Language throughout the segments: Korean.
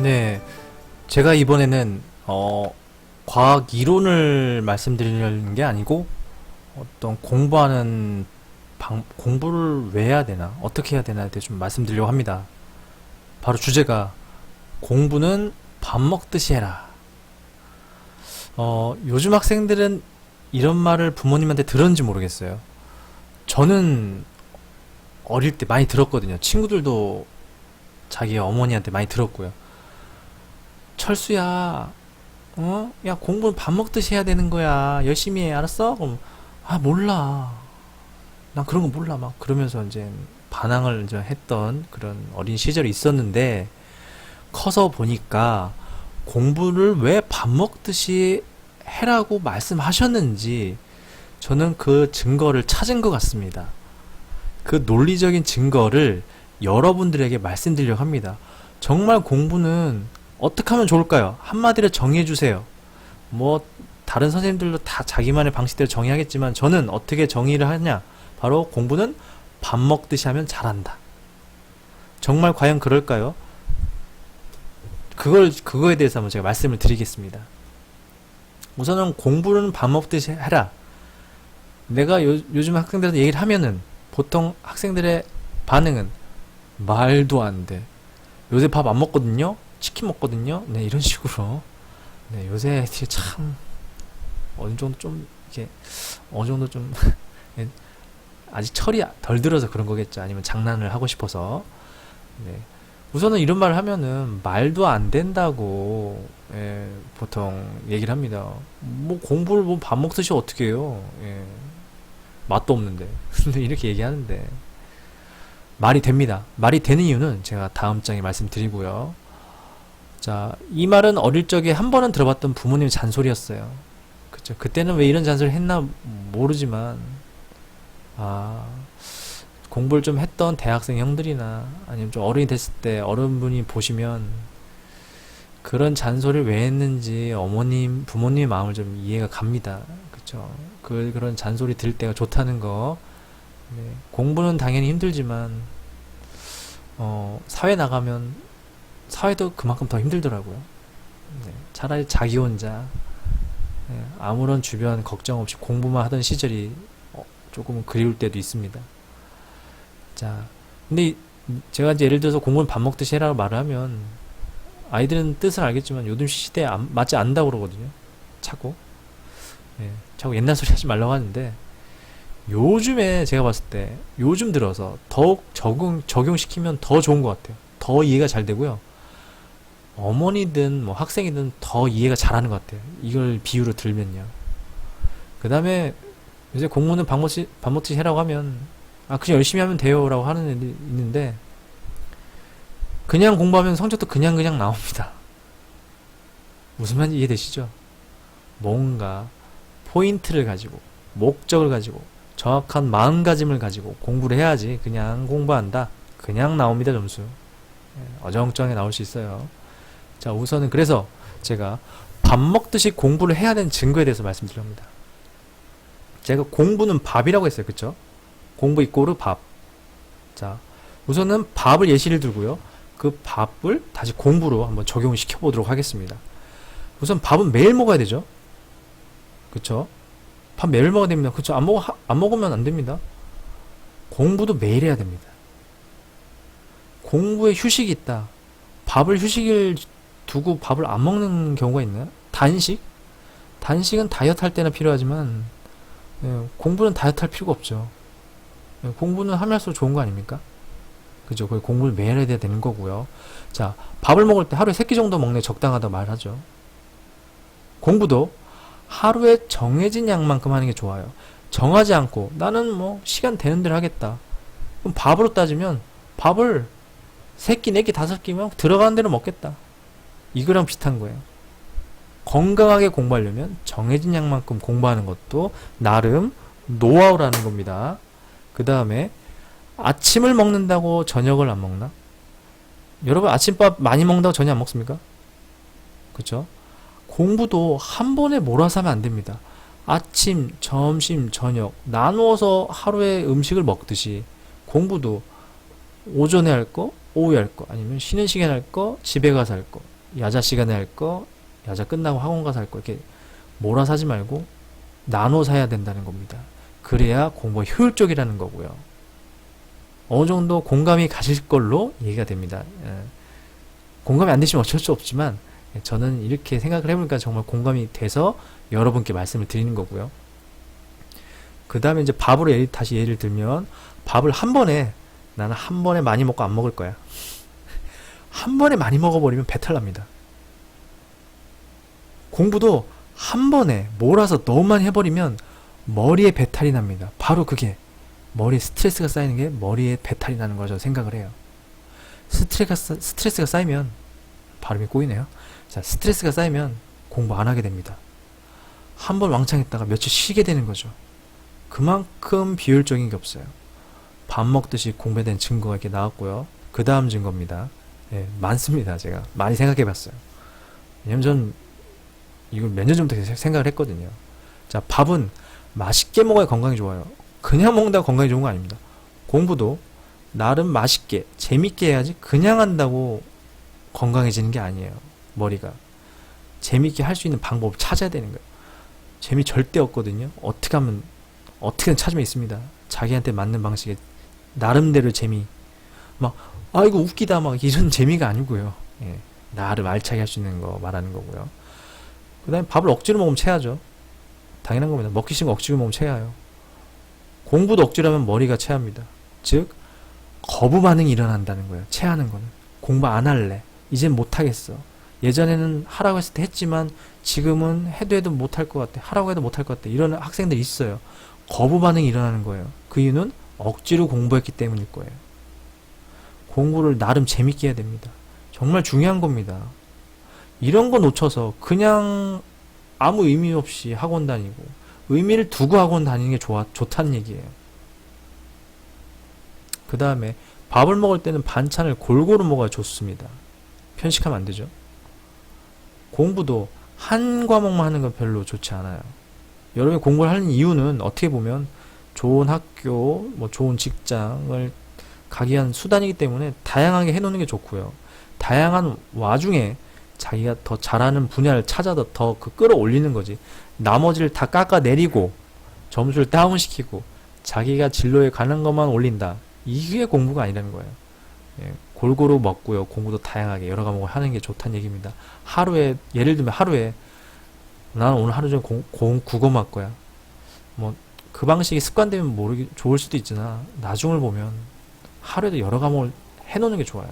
네, 제가 이번에는 과학 이론을 말씀드리려는 게 아니고 어떤 공부하는 공부를 왜 해야 되나, 어떻게 해야 되나에 대해 좀 말씀드리려고 합니다. 바로 주제가 공부는 밥 먹듯이 해라. 요즘 학생들은 이런 말을 부모님한테 들었는지 모르겠어요. 저는 어릴 때 많이 들었거든요. 친구들도 자기 어머니한테 많이 들었고요. 철수야, 야, 공부는 밥 먹듯이 해야 되는 거야. 열심히 해. 알았어? 그럼, 아, 몰라. 난 그런 거 몰라. 막, 그러면서 이제 반항을 이제 했던 그런 어린 시절이 있었는데, 커서 보니까 공부를 왜 밥 먹듯이 해라고 말씀하셨는지, 저는 그 증거를 찾은 것 같습니다. 그 논리적인 증거를 여러분들에게 말씀드리려고 합니다. 정말 공부는 어떻게 하면 좋을까요? 한마디로 정의해 주세요. 뭐 다른 선생님들도 다 자기만의 방식대로 정의하겠지만 저는 어떻게 정의를 하냐? 바로 공부는 밥 먹듯이 하면 잘한다. 정말 과연 그럴까요? 그거에 대해서 한번 제가 말씀을 드리겠습니다. 우선은 공부는 밥 먹듯이 해라. 내가 요즘 학생들한테 얘기를 하면은 보통 학생들의 반응은 말도 안 돼. 요새 밥 안 먹거든요? 치킨 먹거든요? 네, 이런 식으로. 네, 요새 애들이 참, 어느 정도 좀, 이렇게, 어느 정도 좀, 예, 아직 철이 덜 들어서 그런 거겠죠. 아니면 장난을 하고 싶어서. 네. 우선은 이런 말을 하면은 말도 안 된다고, 예, 보통 얘기를 합니다. 뭐 공부를 뭐 밥 먹듯이 어떻게 해요? 예, 맛도 없는데. 근데 이렇게 얘기하는데. 말이 됩니다. 말이 되는 이유는 제가 다음 장에 말씀드리고요. 자, 이 말은 어릴 적에 한 번은 들어봤던 부모님의 잔소리였어요. 그쵸? 그때는 왜 이런 잔소리 했나 모르지만, 공부를 좀 했던 대학생 형들이나 아니면 좀 어른이 됐을 때 어른분이 보시면 그런 잔소리를 왜 했는지 부모님의 마음을 좀 이해가 갑니다. 그쵸? 그런 잔소리 들을 때가 좋다는 거. 네, 공부는 당연히 힘들지만, 사회 나가면 사회도 그만큼 더 힘들더라고요. 네, 차라리 자기 혼자 아무런 주변 걱정 없이 공부만 하던 시절이 조금은 그리울 때도 있습니다. 자, 근데 제가 이제 예를 들어서 공부는 밥 먹듯이 해라고 말을 하면 아이들은 뜻을 알겠지만 요즘 시대에 맞지 않는다고 그러거든요. 자꾸 옛날 소리 하지 말라고 하는데 요즘에 제가 봤을 때 요즘 들어서 더욱 적용시키면 더 좋은 것 같아요. 더 이해가 잘 되고요. 어머니든 뭐 학생이든 더 이해가 잘하는 것 같아요. 이걸 비유로 들면요. 그 다음에 이제 공부는 밥 먹듯이 해라고 하면 그냥 열심히 하면 돼요 라고 하는 애들이 있는데 그냥 공부하면 성적도 그냥 나옵니다. 무슨 말인지 이해되시죠? 뭔가 포인트를 가지고 목적을 가지고 정확한 마음가짐을 가지고 공부를 해야지 그냥 공부한다. 그냥 나옵니다, 점수. 어정쩡하게 나올 수 있어요. 자, 우선은 그래서 제가 밥 먹듯이 공부를 해야 되는 증거에 대해서 말씀드립니다. 제가 공부는 밥이라고 했어요. 그쵸? 공부 이꼬르 밥. 자, 우선은 밥을 예시를 들고요. 그 밥을 다시 공부로 한번 적용을 시켜보도록 하겠습니다. 우선 밥은 매일 먹어야 되죠? 그쵸? 밥 매일 먹어야 됩니다. 그쵸? 안 먹으면 안 됩니다. 공부도 매일 해야 됩니다. 공부에 휴식이 있다. 밥을 휴식을 두고 밥을 안 먹는 경우가 있나요? 단식은 다이어트 할 때나 필요하지만 공부는 다이어트 할 필요가 없죠. 공부는 하면 할수록 좋은 거 아닙니까? 그죠? 거의 공부를 매일 해야 되는 거고요. 자, 밥을 먹을 때 하루에 3끼 정도 먹는 게 적당하다고 말하죠. 공부도 하루에 정해진 양만큼 하는 게 좋아요. 정하지 않고 나는 뭐 시간 되는 대로 하겠다. 그럼 밥으로 따지면 밥을 3끼, 4끼, 5끼면 들어가는 대로 먹겠다. 이거랑 비슷한 거예요. 건강하게 공부하려면 정해진 양만큼 공부하는 것도 나름 노하우라는 겁니다. 그 다음에 아침을 먹는다고 저녁을 안 먹나? 여러분 아침밥 많이 먹는다고 저녁 안 먹습니까? 그쵸? 공부도 한 번에 몰아서 하면 안 됩니다. 아침, 점심, 저녁 나누어서 하루에 음식을 먹듯이 공부도 오전에 할 거, 오후에 할 거, 아니면 쉬는 시간에 할 거, 집에 가서 할 거 야자 시간에 할 거, 야자 끝나고 학원 가서 할 거, 이렇게 몰아 사지 말고 나눠 사야 된다는 겁니다. 그래야 공부가 효율적이라는 거고요. 어느 정도 공감이 가실 걸로 얘기가 됩니다. 공감이 안 되시면 어쩔 수 없지만 저는 이렇게 생각을 해보니까 정말 공감이 돼서 여러분께 말씀을 드리는 거고요. 그 다음에 이제 밥으로 다시 예를 들면 밥을 나는 한 번에 많이 먹고 안 먹을 거야. 한 번에 많이 먹어버리면 배탈 납니다. 공부도 한 번에 몰아서 너무 많이 해버리면 머리에 배탈이 납니다. 바로 그게 머리에 스트레스가 쌓이는 게 머리에 배탈이 나는 거죠. 생각을 해요. 스트레스가 쌓이면 발음이 꼬이네요. 자, 스트레스가 쌓이면 공부 안 하게 됩니다. 한 번 왕창 했다가 며칠 쉬게 되는 거죠. 그만큼 비효율적인 게 없어요. 밥 먹듯이 공부에 대한 증거가 이렇게 나왔고요. 그 다음 증거입니다. 예, 많습니다. 제가 많이 생각해 봤어요. 왜냐면 전 이걸 몇 년 전부터 생각을 했거든요. 자, 밥은 맛있게 먹어야 건강이 좋아요. 그냥 먹는다고 건강이 좋은 거 아닙니다. 공부도 나름 맛있게 재밌게 해야지 그냥 한다고 건강해지는 게 아니에요. 머리가 재밌게 할 수 있는 방법을 찾아야 되는 거예요. 재미 절대 없거든요. 어떻게든 찾으면 있습니다. 자기한테 맞는 방식의 나름대로 재미, 막 이거 웃기다 막 이런 재미가 아니고요. 예, 나름 알차게 할 수 있는 거 말하는 거고요. 그 다음에 밥을 억지로 먹으면 체하죠. 당연한 겁니다. 먹기 싫은 거 억지로 먹으면 체해요. 공부도 억지로 하면 머리가 체합니다. 즉 거부 반응이 일어난다는 거예요. 체하는 거는. 공부 안 할래. 이젠 못하겠어. 예전에는 하라고 했을 때 했지만 지금은 해도 못할 것 같아. 하라고 해도 못할 것 같아. 이런 학생들이 있어요. 거부 반응이 일어나는 거예요. 그 이유는 억지로 공부했기 때문일 거예요. 공부를 나름 재밌게 해야 됩니다. 정말 중요한 겁니다. 이런 거 놓쳐서 그냥 아무 의미 없이 학원 다니고 의미를 두고 학원 다니는 게 좋다는 얘기예요. 그 다음에 밥을 먹을 때는 반찬을 골고루 먹어야 좋습니다. 편식하면 안 되죠. 공부도 한 과목만 하는 건 별로 좋지 않아요. 여러분이 공부를 하는 이유는 어떻게 보면 좋은 학교, 좋은 직장을 가기 위한 수단이기 때문에 다양하게 해놓는 게 좋고요. 다양한 와중에 자기가 더 잘하는 분야를 찾아서 더 끌어올리는 거지. 나머지를 다 깎아내리고 점수를 다운시키고 자기가 진로에 가는 것만 올린다. 이게 공부가 아니라는 거예요. 예, 골고루 먹고요. 공부도 다양하게 여러 과목을 하는 게 좋다는 얘기입니다. 예를 들면 하루에 나는 오늘 하루 종일 국어 맞 거야. 그 방식이 습관되면 좋을 수도 있으나 나중을 보면 하루에도 여러 과목을 해놓는 게 좋아요.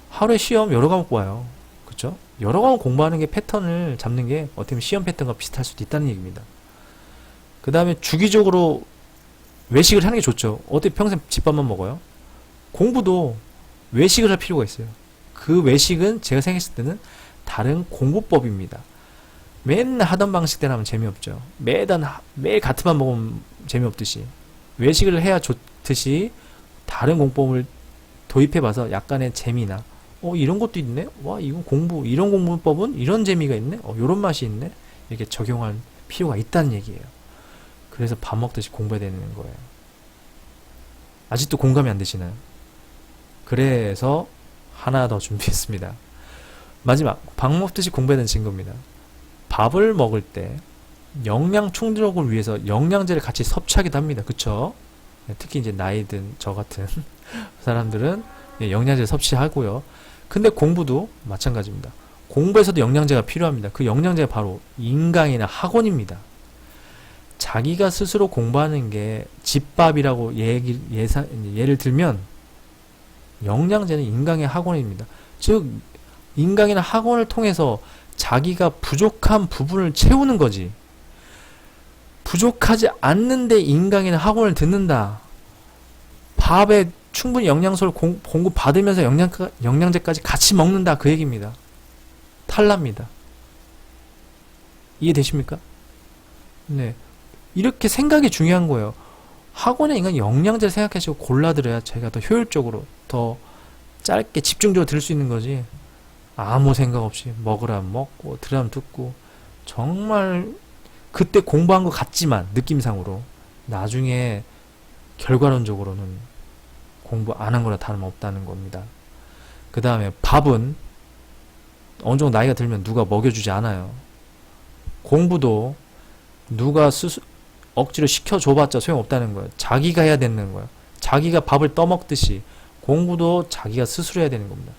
하루에 시험 여러 과목 봐요. 그쵸? 여러 과목 공부하는 게 패턴을 잡는 게 어떻게 보면 시험 패턴과 비슷할 수도 있다는 얘기입니다. 그 다음에 주기적으로 외식을 하는 게 좋죠. 어떻게 평생 집밥만 먹어요? 공부도 외식을 할 필요가 있어요. 그 외식은 제가 생각했을 때는 다른 공부법입니다. 맨날 하던 방식대로 하면 재미없죠. 매일 같은 밥 먹으면 재미없듯이 외식을 해야 좋듯이 다른 공법을 도입해봐서 약간의 재미나 이런 것도 있네? 와, 이런 공부법은 이런 재미가 있네? 요런 맛이 있네? 이렇게 적용할 필요가 있다는 얘기예요. 그래서 밥 먹듯이 공부해야 되는 거예요. 아직도 공감이 안 되시나요? 그래서 하나 더 준비했습니다. 마지막, 밥 먹듯이 공부해야 되는 증거입니다. 밥을 먹을 때 영양 충족을 위해서 영양제를 같이 섭취하기도 합니다. 그쵸? 특히 이제 나이 든 저 같은 사람들은 영양제를 섭취하고요. 근데 공부도 마찬가지입니다. 공부에서도 영양제가 필요합니다. 그 영양제가 바로 인강이나 학원입니다. 자기가 스스로 공부하는 게 집밥이라고 예를 들면 영양제는 인강의 학원입니다. 즉 인강이나 학원을 통해서 자기가 부족한 부분을 채우는 거지. 부족하지 않는데 인강이나 학원을 듣는다. 밥에 충분히 영양소를 공급받으면서 영양제까지 같이 먹는다. 그 얘기입니다. 탈납니다. 이해되십니까? 네. 이렇게 생각이 중요한 거예요. 학원에 인간 영양제를 생각하시고 골라들어야 제가 더 효율적으로 더 짧게 집중적으로 들을 수 있는 거지. 아무 생각 없이 먹으라면 먹고 들으라면 듣고 정말 그때 공부한 것 같지만 느낌상으로 나중에 결과론적으로는 공부 안 한 거나 다름없다는 겁니다. 그 다음에 밥은 어느 정도 나이가 들면 누가 먹여주지 않아요. 공부도 누가 억지로 시켜줘봤자 소용없다는 거예요. 자기가 해야 되는 거예요. 자기가 밥을 떠먹듯이 공부도 자기가 스스로 해야 되는 겁니다.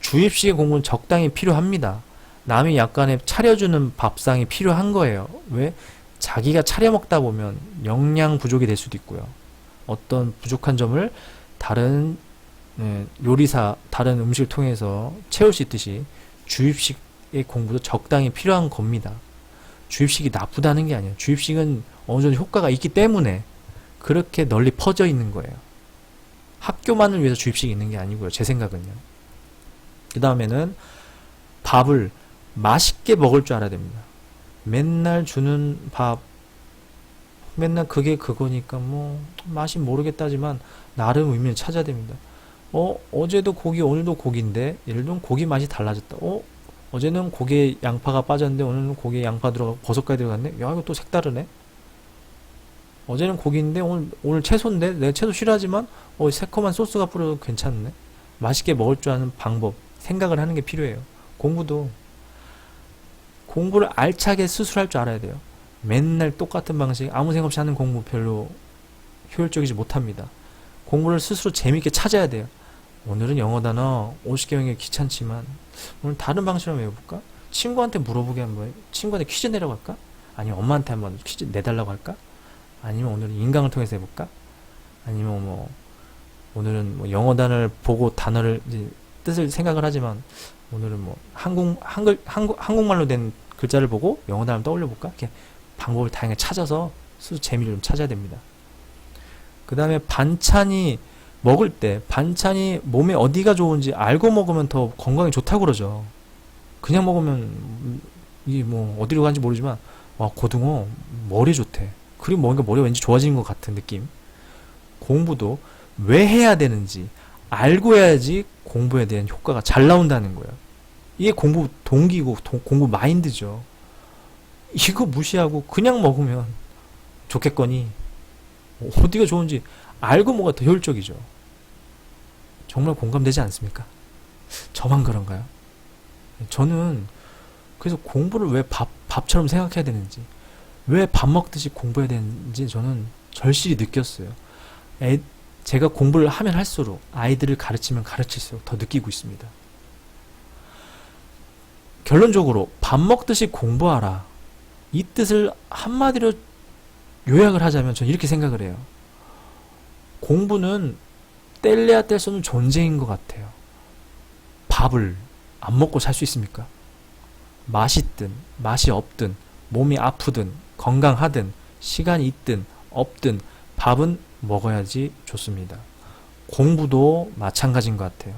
주입식의 공부는 적당히 필요합니다. 남이 약간의 차려주는 밥상이 필요한 거예요. 왜? 자기가 차려 먹다 보면 영양 부족이 될 수도 있고요. 어떤 부족한 점을 다른 요리사, 다른 음식을 통해서 채울 수 있듯이 주입식의 공부도 적당히 필요한 겁니다. 주입식이 나쁘다는 게 아니에요. 주입식은 어느 정도 효과가 있기 때문에 그렇게 널리 퍼져 있는 거예요. 학교만을 위해서 주입식이 있는 게 아니고요. 제 생각은요. 그 다음에는 밥을 맛있게 먹을 줄 알아야 됩니다. 맨날 주는 밥, 맨날 그게 그거니까 뭐 맛이 모르겠다지만 나름 의미를 찾아야 됩니다. 어제도 고기, 오늘도 고기인데 예를 들면 고기 맛이 달라졌다. 어제는 고기에 양파가 빠졌는데 오늘은 고기에 양파 들어가고 버섯까지 들어갔네. 야, 이거 또 색다르네. 어제는 고기인데 오늘 채소인데 내가 채소 싫어하지만 새콤한 소스가 뿌려도 괜찮네. 맛있게 먹을 줄 아는 방법, 생각을 하는 게 필요해요. 공부를 알차게 스스로 할 줄 알아야 돼요. 맨날 똑같은 방식, 아무 생각 없이 하는 공부 별로 효율적이지 못합니다. 공부를 스스로 재밌게 찾아야 돼요. 오늘은 영어 단어 50개 외우기 귀찮지만 오늘 다른 방식으로 외워볼까? 친구한테 물어보게 한번, 친구한테 퀴즈 내려고 할까? 아니면 엄마한테 한번 퀴즈 내달라고 할까? 아니면 오늘은 인강을 통해서 해볼까? 아니면 오늘은 영어 단어를 보고 단어를 이제 뜻을 생각을 하지만 오늘은 한국말로 된 글자를 보고 영어 단어를 떠올려 볼까? 이렇게 방법을 다양하게 찾아서 스스로 재미를 좀 찾아야 됩니다. 그 다음에 먹을 때 반찬이 몸에 어디가 좋은지 알고 먹으면 더 건강에 좋다고 그러죠. 그냥 먹으면 이게 어디로 가는지 모르지만 고등어 머리에 좋대. 그리고 뭔가 머리가 왠지 좋아지는 것 같은 느낌. 공부도 왜 해야 되는지 알고 해야지 공부에 대한 효과가 잘 나온다는 거예요. 이게 공부 동기고 공부 마인드죠. 이거 무시하고 그냥 먹으면 좋겠거니 어디가 좋은지 알고 뭐가 더 효율적이죠. 정말 공감되지 않습니까? 저만 그런가요? 저는 그래서 공부를 왜 밥처럼 생각해야 되는지, 왜 밥 먹듯이 공부해야 되는지 저는 절실히 느꼈어요. 제가 공부를 하면 할수록, 아이들을 가르치면 가르칠수록 더 느끼고 있습니다. 결론적으로 밥 먹듯이 공부하라, 이 뜻을 한마디로 요약을 하자면 저는 이렇게 생각을 해요. 공부는 뗄래야 뗄 수 없는 존재인 것 같아요. 밥을 안 먹고 살 수 있습니까? 맛있든 맛이 없든 몸이 아프든 건강하든 시간이 있든 없든 밥은 먹어야지 좋습니다. 공부도 마찬가지인 것 같아요.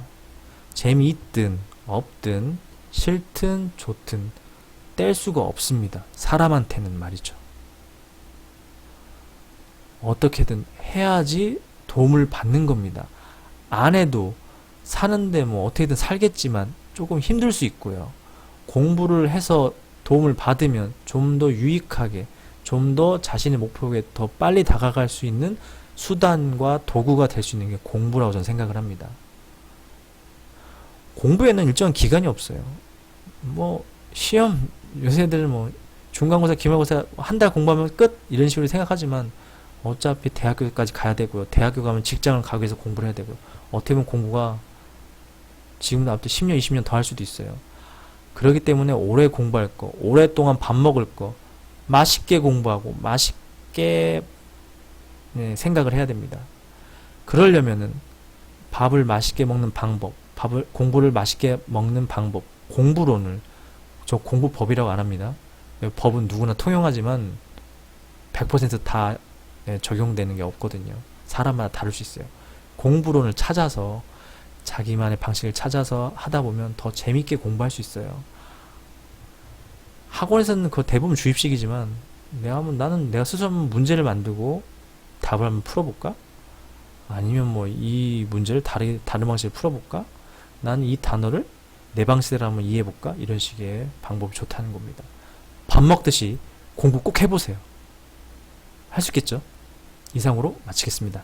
재미있든 없든 싫든 좋든 뗄 수가 없습니다. 사람한테는 말이죠. 어떻게든 해야지 도움을 받는 겁니다. 안 해도 사는데 어떻게든 살겠지만 조금 힘들 수 있고요. 공부를 해서 도움을 받으면 좀 더 유익하게, 좀 더 자신의 목표에 더 빨리 다가갈 수 있는 수단과 도구가 될 수 있는 게 공부라고 저는 생각을 합니다. 공부에는 일정한 기간이 없어요. 시험, 요새들 중간고사, 기말고사 한 달 공부하면 끝! 이런 식으로 생각하지만 어차피 대학교까지 가야 되고요. 대학교 가면 직장을 가기 위해서 공부를 해야 되고요. 어떻게 보면 공부가 지금도 앞으로 10년, 20년 더 할 수도 있어요. 그렇기 때문에 오래 공부할 거, 오랫동안 밥 먹을 거, 맛있게 공부하고 맛있게 생각을 해야 됩니다. 그러려면은 밥을 맛있게 먹는 방법, 공부를 맛있게 먹는 방법, 공부론을, 저 공부법이라고 안 합니다. 법은 누구나 통용하지만 100%다 적용되는 게 없거든요. 사람마다 다를 수 있어요. 공부론을 찾아서 자기만의 방식을 찾아서 하다 보면 더 재밌게 공부할 수 있어요. 학원에서는 그 대부분 주입식이지만 나는 내가 스스로 한번 문제를 만들고 답을 한번 풀어볼까? 아니면 이 문제를 다른 방식으로 풀어볼까? 나는 이 단어를 내 방식대로 한번 이해해볼까? 이런 식의 방법이 좋다는 겁니다. 밥 먹듯이 공부 꼭 해보세요. 할 수 있겠죠? 이상으로 마치겠습니다.